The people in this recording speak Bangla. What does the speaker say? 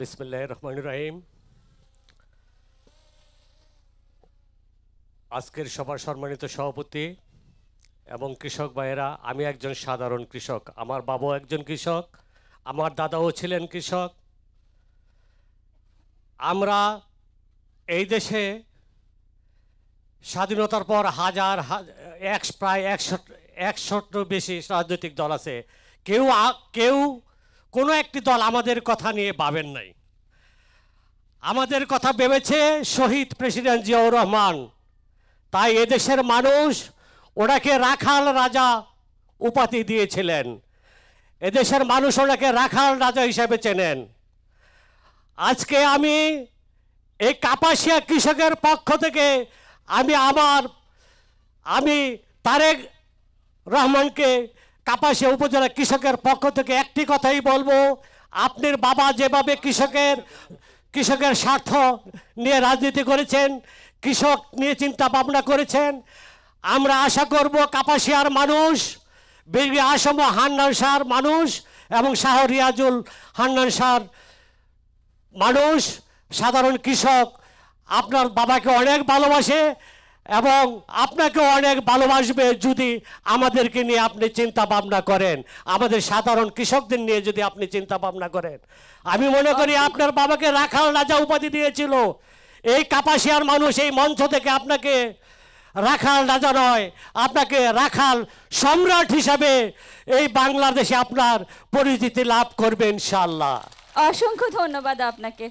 বিসমিল্লাহির রহমানির রহিম। আজকের সভার সম্মানিত সভাপতি এবং কৃষক ভাইয়েরা, আমি একজন সাধারণ কৃষক। আমার বাবাও একজন কৃষক, আমার দাদাও ছিলেন কৃষক। আমরা এই দেশে স্বাধীনতার পর প্রায় 100 বেশি রাজনৈতিক দল আছে। কেউ কোনো একটি দল আমাদের কথা নিয়ে ভাবেন নাই। আমাদের কথা ভেবেছে শহীদ প্রেসিডেন্ট জিয়াউর রহমান। তাই এদেশের মানুষ ওনাকে রাখাল রাজা উপাধি দিয়েছিলেন। এদেশের মানুষ ওনাকে রাখাল রাজা হিসেবে চেনেন। আজকে আমি এই কাপাসিয়া কৃষকের পক্ষ থেকে আমি তারেক রহমানকে কাপাসিয়া উপজেলা কৃষকের পক্ষ থেকে একটি কথাই বলবো, আপনার বাবা যেভাবে কৃষকের স্বার্থ নিয়ে রাজনীতি করেছেন, কৃষক নিয়ে চিন্তা ভাবনা করেছেন, আমরা আশা করব কাপাসিয়ার মানুষ, বীরগিরি আসম হান্নান শাহর মানুষ এবং শাহ রিয়াজুল হান্নান শাহর মানুষ, সাধারণ কৃষক আপনার বাবাকে অনেক ভালোবাসে এবং আপনাকেও অনেক ভালোবাসবে যদি আমাদেরকে নিয়ে আপনি চিন্তা ভাবনা করেন, আমাদের সাধারণ কৃষকদের নিয়ে যদি আপনি চিন্তা ভাবনা করেন। আমি মনে করি আপনার বাবাকে রাখাল রাজা উপাধি দিয়েছিল। এই কাপাসিয়ার মানুষ এই মঞ্চ থেকে আপনাকে রাখাল রাজা নয়, আপনাকে রাখাল সম্রাট হিসাবে এই বাংলাদেশে আপনার পরিচিতি লাভ করবে ইনশাআল্লাহ। অসংখ্য ধন্যবাদ আপনাকে।